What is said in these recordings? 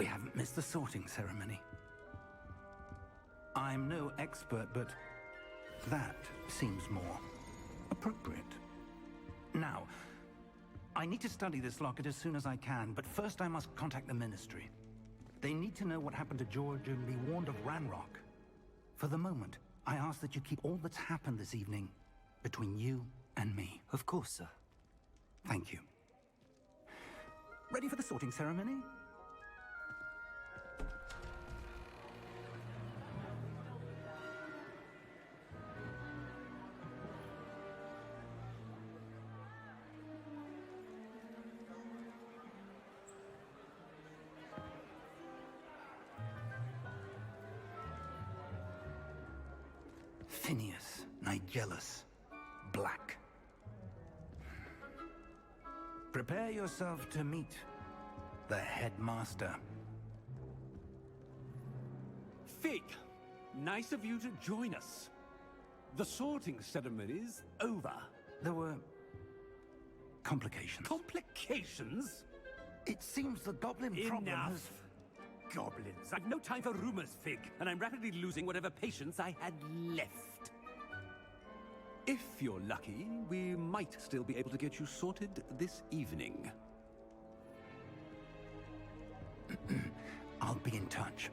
We haven't missed the sorting ceremony. I'm no expert, but that seems more appropriate. Now, I need to study this locket as soon as I can, but first I must contact the Ministry. They need to know what happened to George and be warned of Ranrock. For the moment, I ask that you keep all that's happened this evening between you and me. Of course, sir. Thank you. Ready for the sorting ceremony? Phineas, Nigellus, Black. Prepare yourself to meet the headmaster. Fig, nice of you to join us. The sorting ceremony's over. There were complications. Complications? It seems the goblin problem has... Enough! Goblins. I've no time for rumors, Fig, and I'm rapidly losing whatever patience I had left. If you're lucky, we might still be able to get you sorted this evening. I'll be in touch.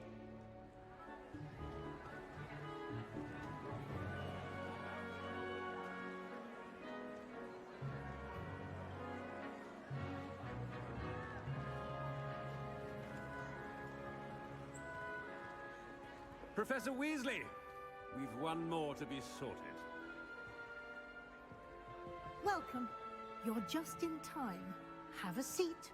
Professor Weasley, we've one more to be sorted. Welcome. You're just in time. Have a seat.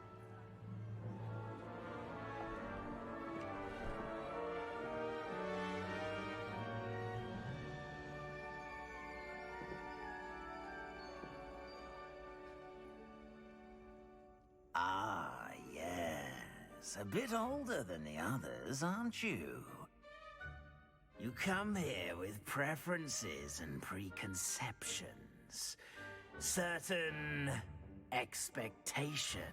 Ah, yes. A bit older than the others, aren't you? You come here with preferences and preconceptions. Certain expectations.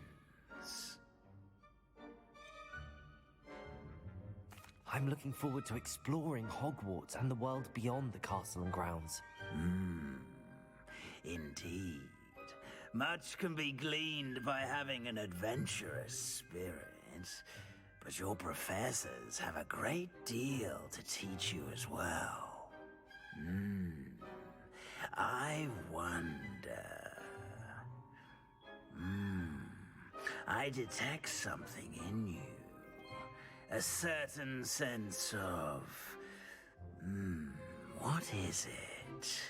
I'm looking forward to exploring Hogwarts and the world beyond the castle and grounds. Indeed. Much can be gleaned by having an adventurous spirit, but your professors have a great deal to teach you as well. I wonder... I detect something in you. A certain sense of... what is it?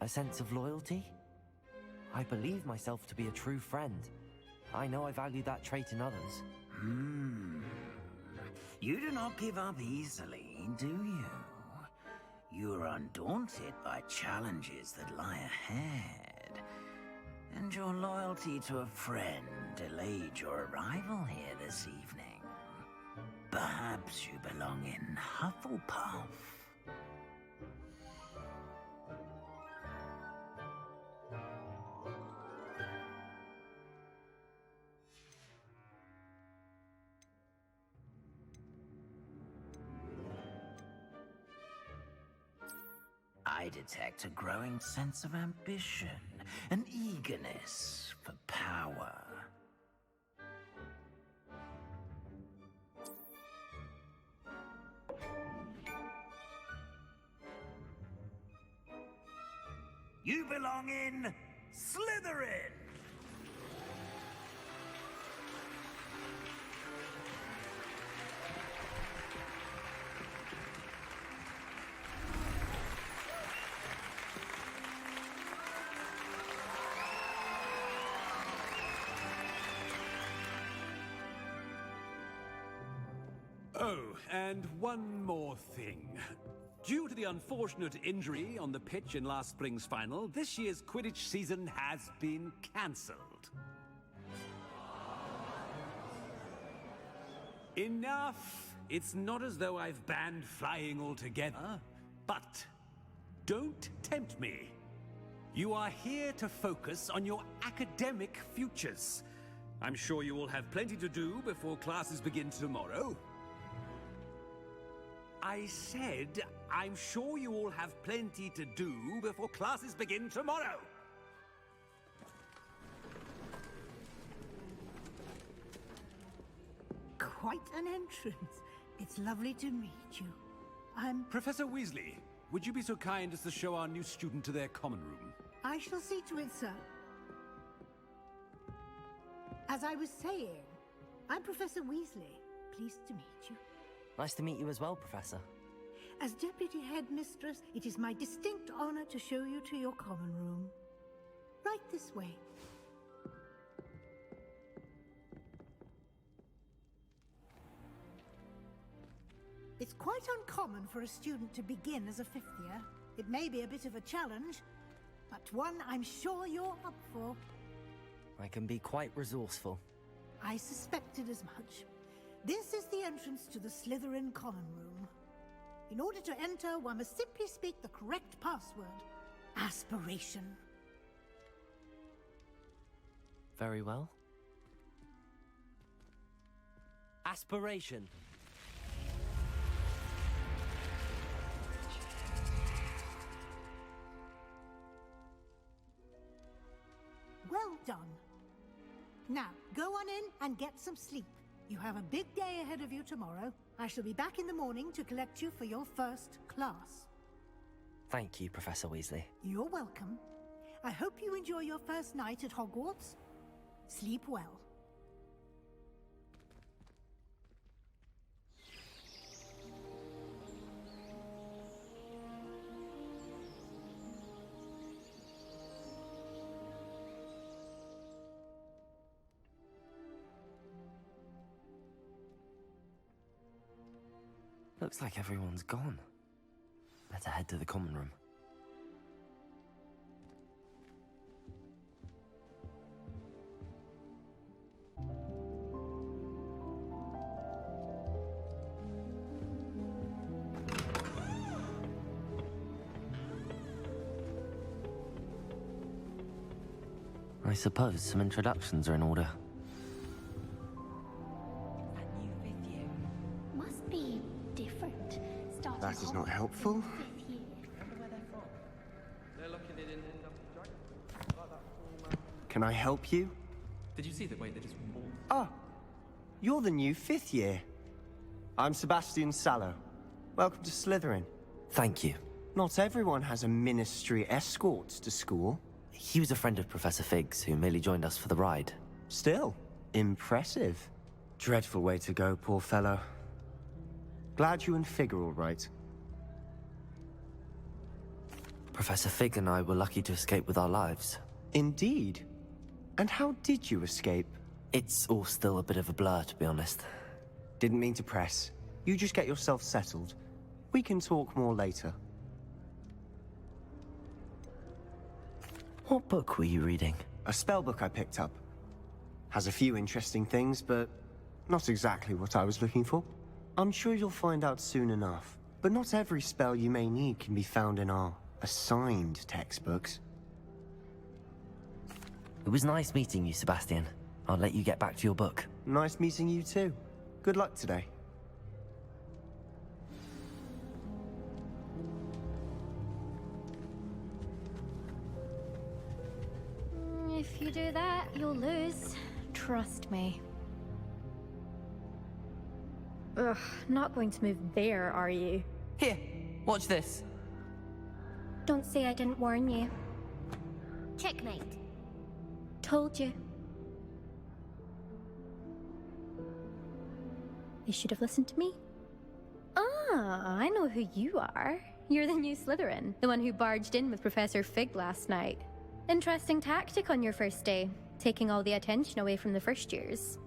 A sense of loyalty? I believe myself to be a true friend. I know I value that trait in others. You do not give up easily, do you? You are undaunted by challenges that lie ahead. And your loyalty to a friend delayed your arrival here this evening. Perhaps you belong in Hufflepuff. I detect a growing sense of ambition, an eagerness for power. You belong in Slytherin! Oh, and one more thing. Due to the unfortunate injury on the pitch in last spring's final, this year's Quidditch season has been cancelled. Enough! It's not as though I've banned flying altogether, but don't tempt me. You are here to focus on your academic futures. I'm sure you will have plenty to do before classes begin tomorrow. I said, I'm sure you all have plenty to do before classes begin tomorrow. Quite an entrance. It's lovely to meet you. Professor Weasley, would you be so kind as to show our new student to their common room? I shall see to it, sir. As I was saying, I'm Professor Weasley. Pleased to meet you. Nice to meet you as well, Professor. As Deputy Headmistress, it is my distinct honor to show you to your common room. Right this way. It's quite uncommon for a student to begin as a fifth year. It may be a bit of a challenge, but one I'm sure you're up for. I can be quite resourceful. I suspected as much. This is the entrance to the Slytherin common room. In order to enter, one must simply speak the correct password. Aspiration. Very well. Aspiration. Well done. Now, go on in and get some sleep. You have a big day ahead of you tomorrow. I shall be back in the morning to collect you for your first class. Thank you, Professor Weasley. You're welcome. I hope you enjoy your first night at Hogwarts. Sleep well. Looks like everyone's gone. Better head to the common room. I suppose some introductions are in order. Must be different. Starting That is off not helpful. in fifth year. Can I help you? Did you see the way they just walked? Ah, you're the new fifth year. I'm Sebastian Sallow. Welcome to Slytherin. Thank you. Not everyone has a ministry escort to school. He was a friend of Professor Fig's who merely joined us for the ride. Still, impressive. Dreadful way to go, poor fellow. Glad you and Fig are all right. Professor Fig and I were lucky to escape with our lives. Indeed. And how did you escape? It's all still a bit of a blur, to be honest. Didn't mean to press. You just get yourself settled. We can talk more later. What book were you reading? A spellbook I picked up. Has a few interesting things, but not exactly what I was looking for. I'm sure you'll find out soon enough. But not every spell you may need can be found in our assigned textbooks. It was nice meeting you, Sebastian. I'll let you get back to your book. Nice meeting you too. Good luck today. If you do that, you'll lose. Trust me. Ugh, not going to move there, are you? Here, watch this. Don't say I didn't warn you. Checkmate. Told you. You should have listened to me. Ah, I know who you are. You're the new Slytherin, the one who barged in with Professor Fig last night. Interesting tactic on your first day, taking all the attention away from the first years.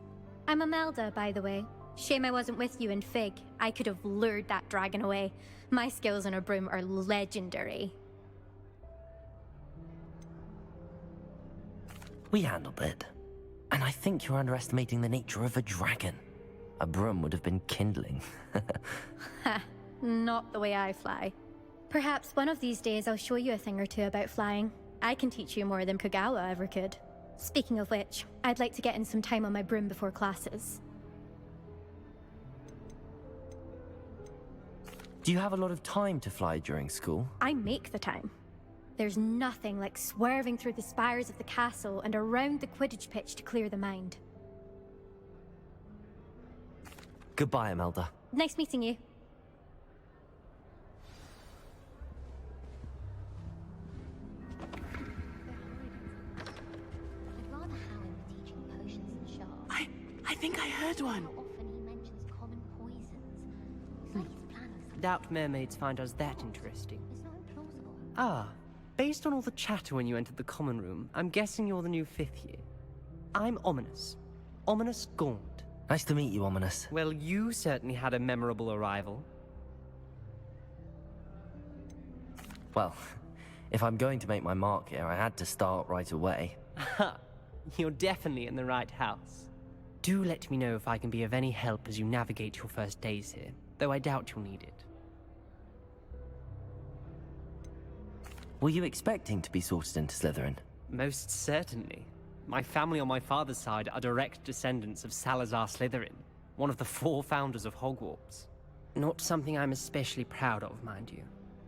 I'm Imelda, by the way. Shame I wasn't with you in Fig. I could have lured that dragon away. My skills on a broom are legendary. We handled it. And I think you're underestimating the nature of a dragon. A broom would have been kindling. Ha, not the way I fly. Perhaps one of these days I'll show you a thing or two about flying. I can teach you more than Kagawa ever could. Speaking of which, I'd like to get in some time on my broom before classes. Do you have a lot of time to fly during school? I make the time. There's nothing like swerving through the spires of the castle and around the Quidditch pitch to clear the mind. Goodbye, Imelda. Nice meeting you. I'd rather Howard were teaching potions and shards. I think I heard one. How often he mentions common poisons. It's like he's planning something. Doubt mermaids find us that interesting. It's not implausible. Ah, based on all the chatter when you entered the common room, I'm guessing you're the new 5th year. I'm Ominous. Ominous Gaunt. Nice to meet you, Ominous. Well, you certainly had a memorable arrival. Well, if I'm going to make my mark here, I had to start right away. Ha! You're definitely in the right house. Do let me know if I can be of any help as you navigate your first days here, though I doubt you'll need it. Were you expecting to be sorted into Slytherin? Most certainly. My family on my father's side are direct descendants of Salazar Slytherin, one of the 4 founders of Hogwarts. Not something I'm especially proud of, mind you.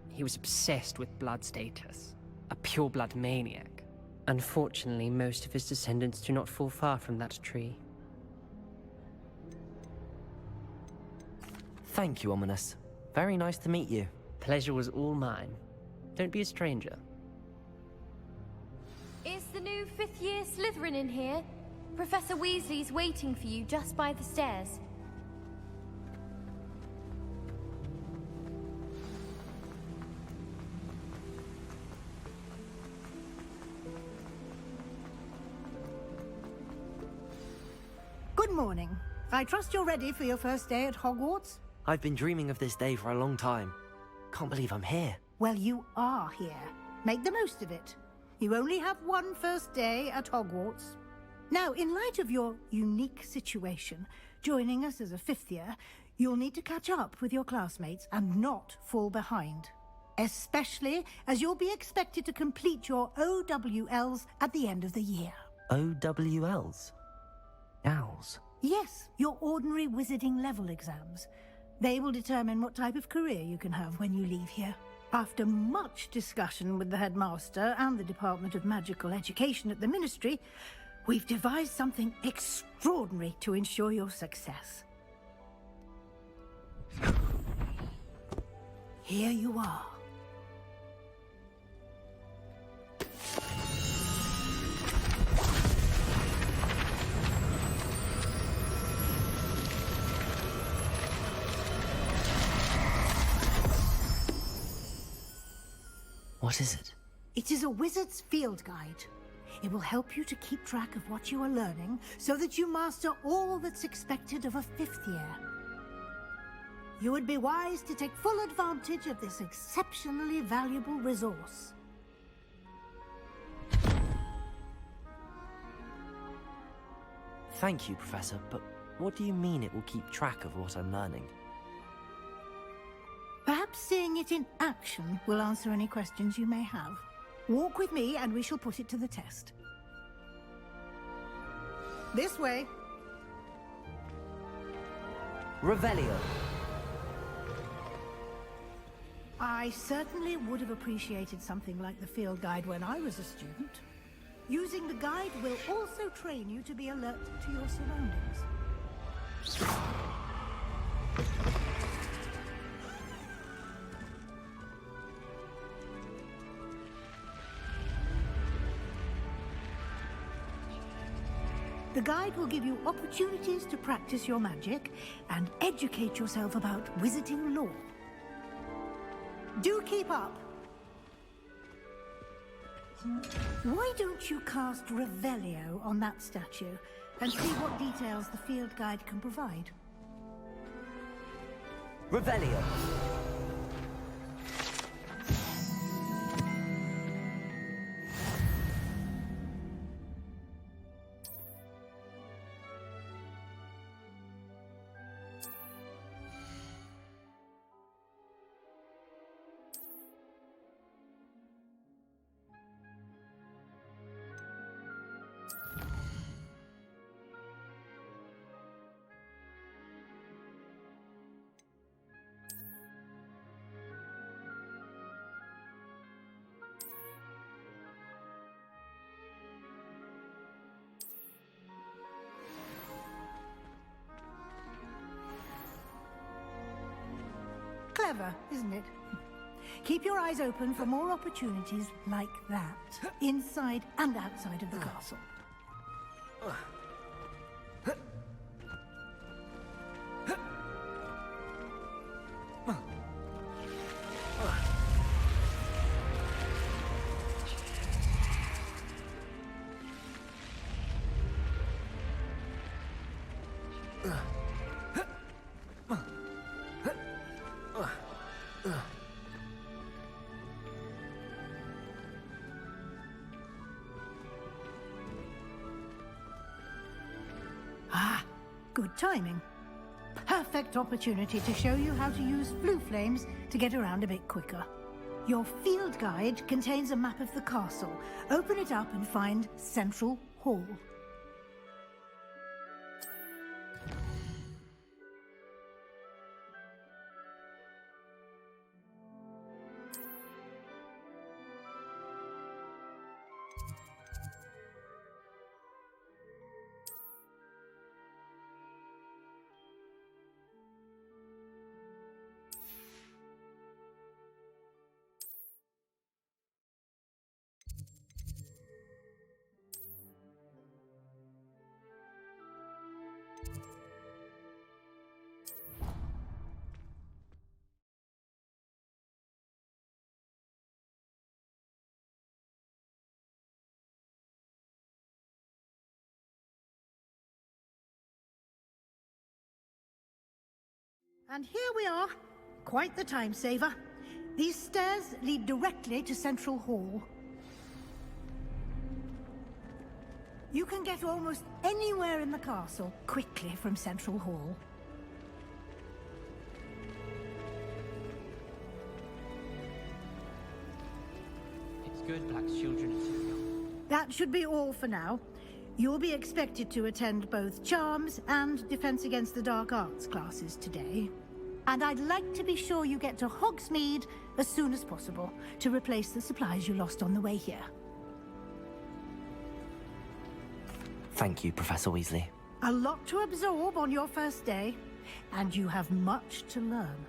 He was obsessed with blood status, a pure-blood maniac. Unfortunately, most of his descendants do not fall far from that tree. Thank you, Ominous. Very nice to meet you. Pleasure was all mine. Don't be a stranger. Is the new 5th year Slytherin in here? Professor Weasley's waiting for you just by the stairs. Good morning. I trust you're ready for your first day at Hogwarts? I've been dreaming of this day for a long time. Can't believe I'm here. Well, you are here. Make the most of it. You only have one first day at Hogwarts. Now, in light of your unique situation, joining us as a 5th year, you'll need to catch up with your classmates and not fall behind. Especially as you'll be expected to complete your OWLs at the end of the year. OWLs? Owls? Yes, your ordinary wizarding level exams. They will determine what type of career you can have when you leave here. After much discussion with the headmaster and the Department of Magical Education at the Ministry, we've devised something extraordinary to ensure your success. Here you are. What is it? It is a wizard's field guide. It will help you to keep track of what you are learning so that you master all that's expected of a 5th year. You would be wise to take full advantage of this exceptionally valuable resource. Thank you, Professor, but what do you mean it will keep track of what I'm learning? Perhaps seeing it in action will answer any questions you may have. Walk with me and we shall put it to the test. This way. Revelio. I certainly would have appreciated something like the field guide when I was a student. Using the guide will also train you to be alert to your surroundings. The guide will give you opportunities to practice your magic and educate yourself about wizarding lore. Do keep up! Why don't you cast Revelio on that statue and see what details the field guide can provide? Revelio. Clever, isn't it? Keep your eyes open for more opportunities like that, inside and outside of the castle. Ah, good timing. Perfect opportunity to show you how to use blue flames to get around a bit quicker. Your field guide contains a map of the castle. Open it up and find Central Hall. And here we are. Quite the time saver. These stairs lead directly to Central Hall. You can get almost anywhere in the castle quickly from Central Hall. It's good Black's children are so young. That should be all for now. You'll be expected to attend both Charms and Defense Against the Dark Arts classes today. And I'd like to be sure you get to Hogsmeade as soon as possible to replace the supplies you lost on the way here. Thank you, Professor Weasley. A lot to absorb on your first day, and you have much to learn.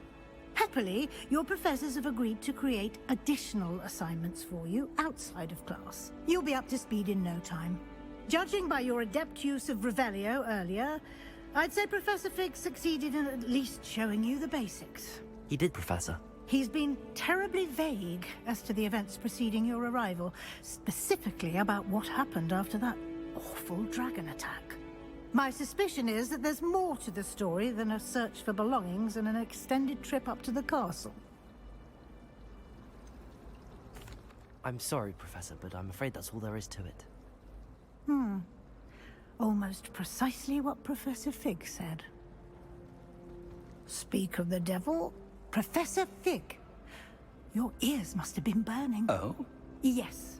Happily, your professors have agreed to create additional assignments for you outside of class. You'll be up to speed in no time. Judging by your adept use of Revelio earlier, I'd say Professor Fig succeeded in at least showing you the basics. He did, Professor. He's been terribly vague as to the events preceding your arrival, specifically about what happened after that awful dragon attack. My suspicion is that there's more to the story than a search for belongings and an extended trip up to the castle. I'm sorry, Professor, but I'm afraid that's all there is to it. Almost precisely what Professor Fig said. Speak of the devil, Professor Fig. Your ears must have been burning. Oh? Yes.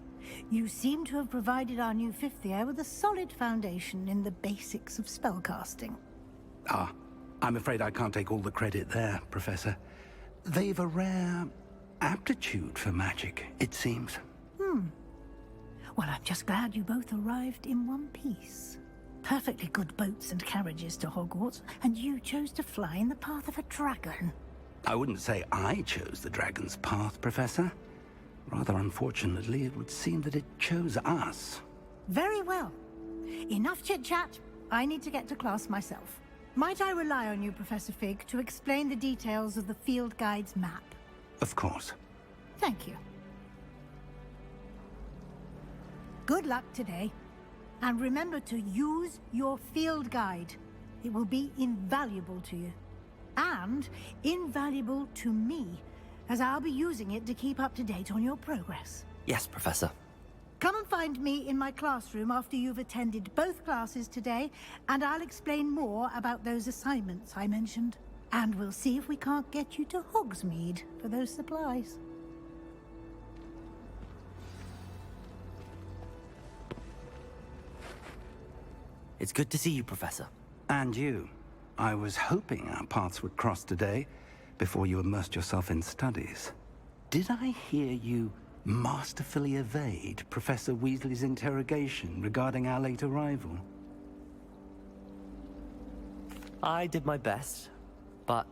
You seem to have provided our new fifth year with a solid foundation in the basics of spellcasting. Ah, I'm afraid I can't take all the credit there, Professor. They've a rare aptitude for magic, it seems. Well, I'm just glad you both arrived in one piece. Perfectly good boats and carriages to Hogwarts, and you chose to fly in the path of a dragon. I wouldn't say I chose the dragon's path, Professor. Rather unfortunately, it would seem that it chose us. Very well. Enough chit-chat. I need to get to class myself. Might I rely on you, Professor Fig, to explain the details of the field guide's map? Of course. Thank you. Good luck today. And remember to use your field guide. It will be invaluable to you. And invaluable to me, as I'll be using it to keep up to date on your progress. Yes, Professor. Come and find me in my classroom after you've attended both classes today, and I'll explain more about those assignments I mentioned. And we'll see if we can't get you to Hogsmeade for those supplies. It's good to see you, Professor. And you. I was hoping our paths would cross today, before you immersed yourself in studies. Did I hear you masterfully evade Professor Weasley's interrogation regarding our late arrival? I did my best, but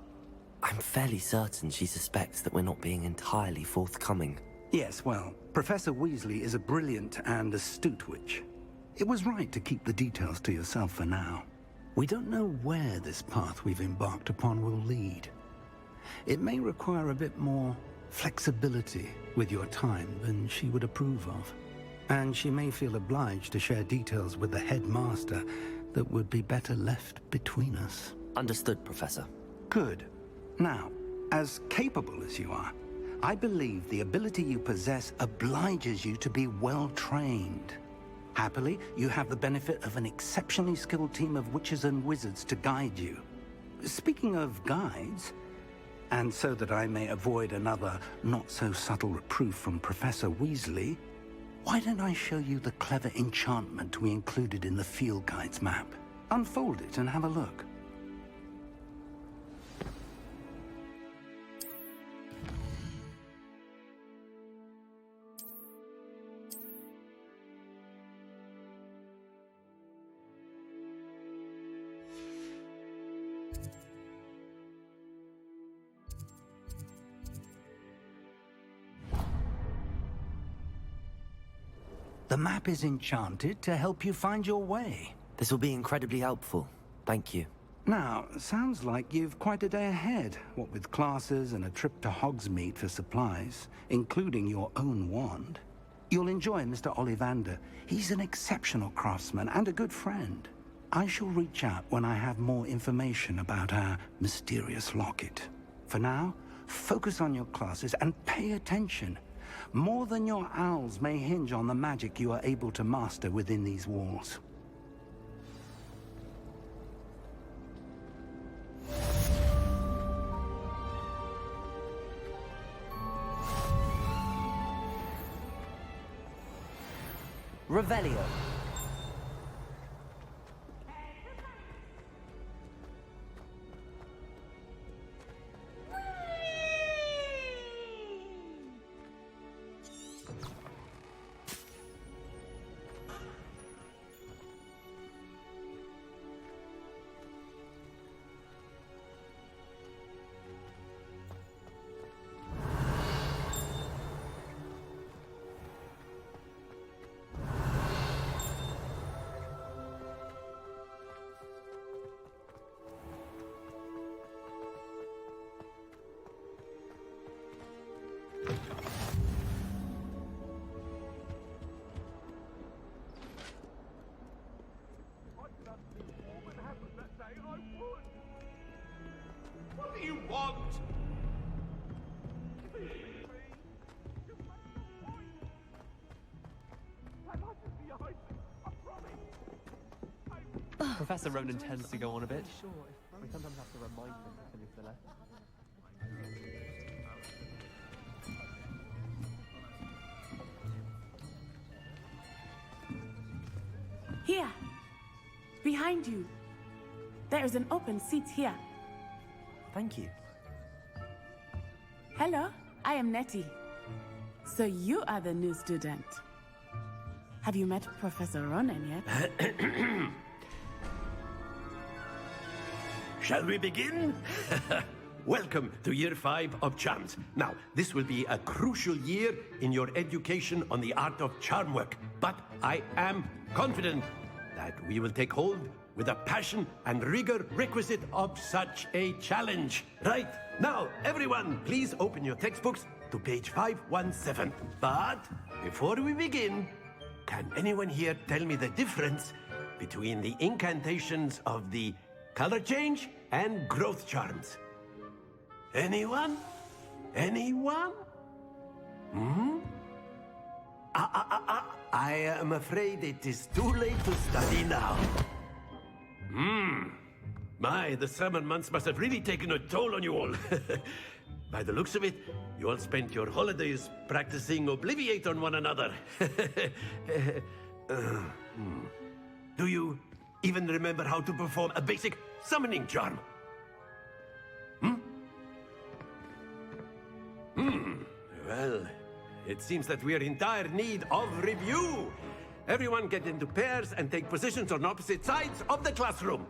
I'm fairly certain she suspects that we're not being entirely forthcoming. Yes, well, Professor Weasley is a brilliant and astute witch. It was right to keep the details to yourself for now. We don't know where this path we've embarked upon will lead. It may require a bit more flexibility with your time than she would approve of. And she may feel obliged to share details with the headmaster that would be better left between us. Understood, Professor. Good. Now, as capable as you are, I believe the ability you possess obliges you to be well-trained. Happily, you have the benefit of an exceptionally skilled team of witches and wizards to guide you. Speaking of guides, and so that I may avoid another not-so-subtle reproof from Professor Weasley, why don't I show you the clever enchantment we included in the field guide's map? Unfold it and have a look. The map is enchanted to help you find your way. This will be incredibly helpful. Thank you. Now, sounds like you've quite a day ahead, what with classes and a trip to Hogsmeade for supplies, including your own wand. You'll enjoy Mr. Ollivander. He's an exceptional craftsman and a good friend. I shall reach out when I have more information about our mysterious locket. For now, focus on your classes and pay attention. More than your owls may hinge on the magic you are able to master within these walls. Revelio. What do you want? Professor Ronan tends to go on a bit. We sometimes have to remind him to finish the lesson. Here! Behind you! There is an open seat here. Thank you. Hello, I am Nettie. So you are the new student. Have you met Professor Ronan yet? Shall we begin? Welcome to Year 5 of Charms. Now, this will be a crucial year in your education on the art of charm work, but I am confident that we will take hold with the passion and rigor requisite of such a challenge. Right, now, everyone, please open your textbooks to page 517. But before we begin, can anyone here tell me the difference between the incantations of the color change and growth charms? Anyone? Anyone? I am afraid it is too late to study now. My, the summer months must have really taken a toll on you all. By the looks of it, you all spent your holidays practicing Obliviate on one another. Do you even remember how to perform a basic summoning charm? Well, it seems that we are in dire need of review. Everyone get into pairs and take positions on opposite sides of the classroom.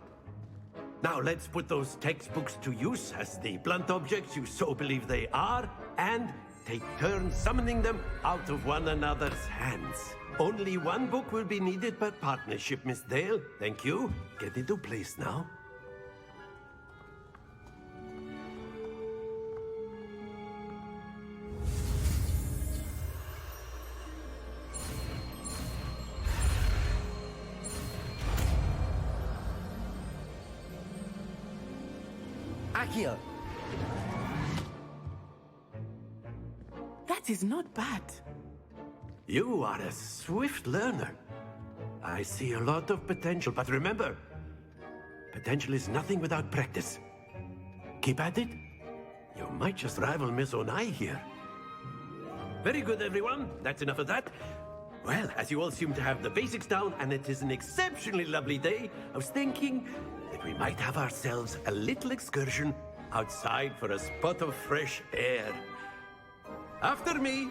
Now let's put those textbooks to use as the blunt objects you so believe they are, and take turns summoning them out of one another's hands. Only one book will be needed per partnership, Miss Dale. Thank you. Get into place now. Accio! That is not bad. You are a swift learner. I see a lot of potential, but remember, potential is nothing without practice. Keep at it. You might just rival Miss Onai here. Very good, everyone. That's enough of that. Well, as you all seem to have the basics down, and it is an exceptionally lovely day, I was thinking that we might have ourselves a little excursion outside for a spot of fresh air. After me.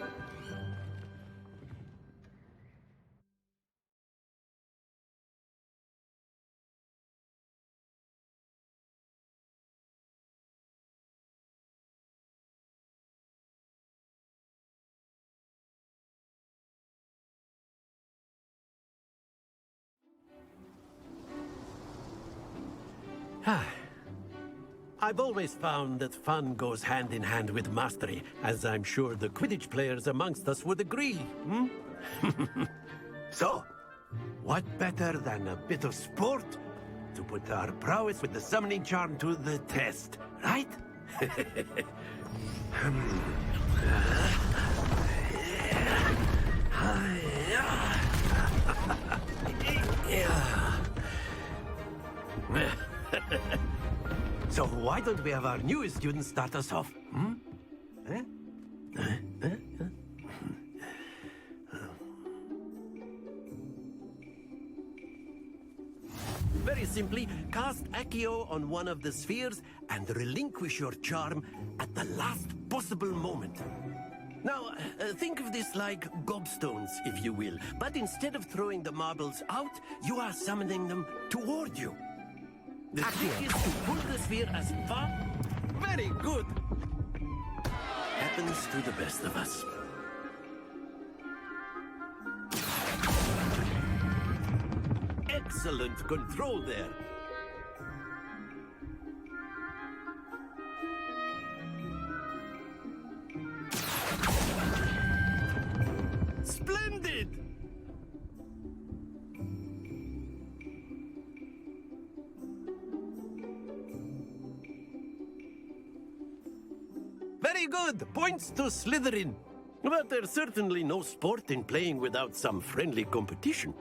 I've always found that fun goes hand in hand with mastery, as I'm sure the Quidditch players amongst us would agree. So, what better than a bit of sport to put our prowess with the summoning charm to the test, right? So why don't we have our newest student start us off? Very simply, cast Accio on one of the spheres and relinquish your charm at the last possible moment. Now, think of this like gobstones, if you will. But instead of throwing the marbles out, you are summoning them toward you. The trick is to pull the sphere as far... Very good! Happens to the best of us. Excellent control there. Splendid! Very good! Points to Slytherin. But there's certainly no sport in playing without some friendly competition.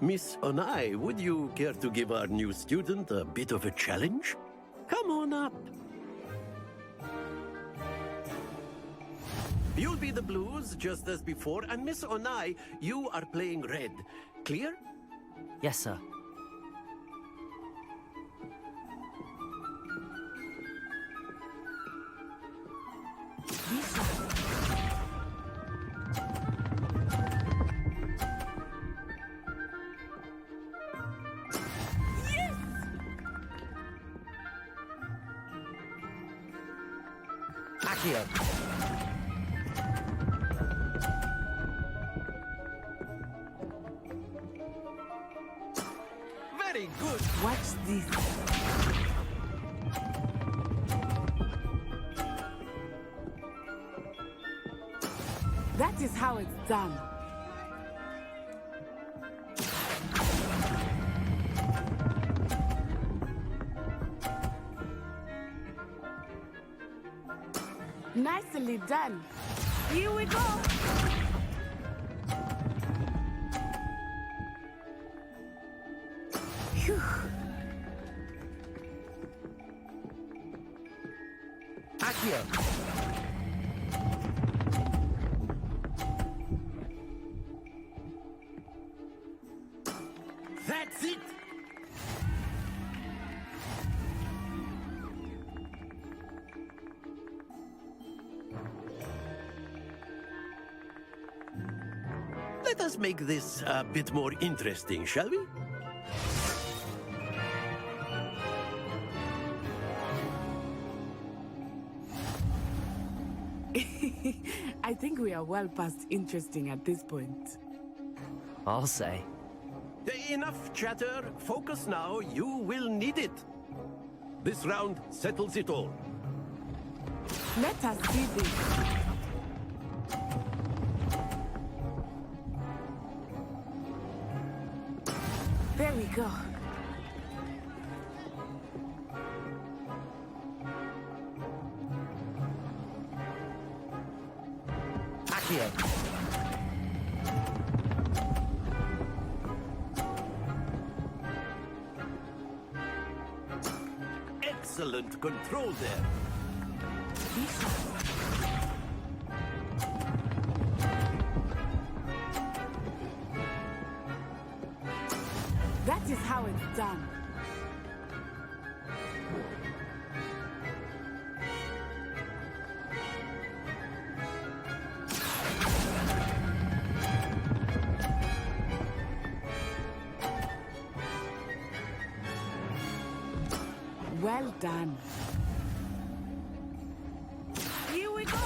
Miss Onai, would you care to give our new student a bit of a challenge? Come on up. You'll be the blues, just as before, and Miss Onai, you are playing red. Clear? Yes, sir. Accio. Very good. Watch this. That is how it's done. Nicely done. Here we go. Phew. Accio. That's it! Let us make this a bit more interesting, shall we? I think we are well past interesting at this point. I'll say. Enough chatter. Focus now. You will need it. This round settles it all. Let us see this. There we go. Accio. Excellent control there. That is how it's done. Well done. Here we go.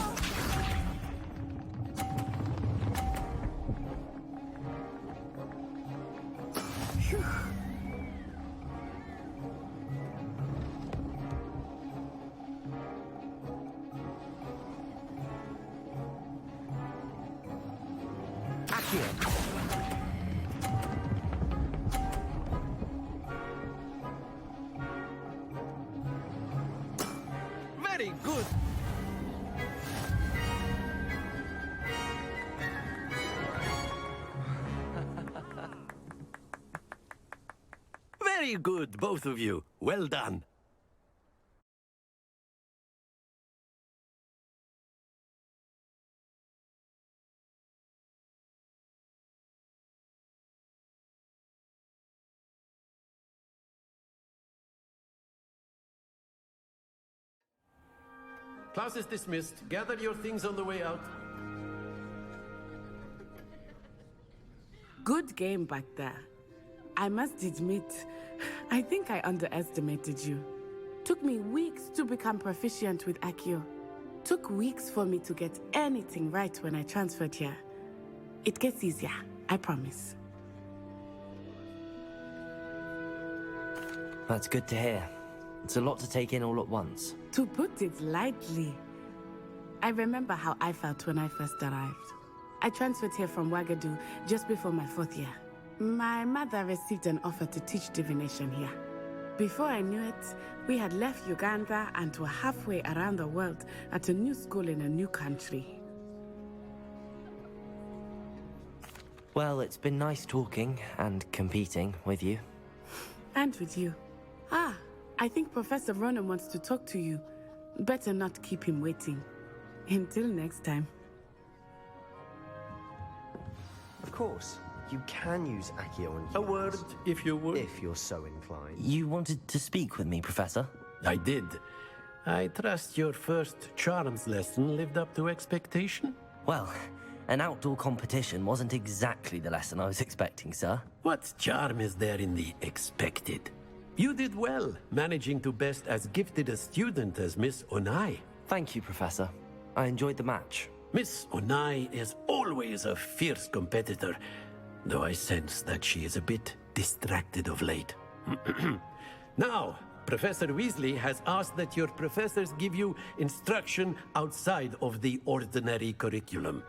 Phew. Accio. Very good. Very good, both of you. Well done. Class is dismissed. Gather your things on the way out. Good game back there. I must admit, I think I underestimated you. Took me weeks to become proficient with Accio. Took weeks for me to get anything right when I transferred here. It gets easier, I promise. That's good to hear. It's a lot to take in all at once. To put it lightly, I remember how I felt when I first arrived. I transferred here from Wagadu just before my 4th year. My mother received an offer to teach divination here. Before I knew it, we had left Uganda and were halfway around the world at a new school in a new country. Well, it's been nice talking and competing with you. And with you. Ah, I think Professor Ronan wants to talk to you. Better not keep him waiting. Until next time. Of course, you can use Accio on humans. A word, if you would. If you're so inclined. You wanted to speak with me, Professor? I did. I trust your first charms lesson lived up to expectation? Well, an outdoor competition wasn't exactly the lesson I was expecting, sir. What charm is there in the expected? You did well, managing to best as gifted a student as Miss Onai. Thank you, Professor. I enjoyed the match. Miss Onai is always a fierce competitor, though I sense that she is a bit distracted of late. Now, Professor Weasley has asked that your professors give you instruction outside of the ordinary curriculum.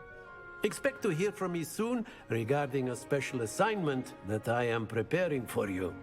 Expect to hear from me soon regarding a special assignment that I am preparing for you.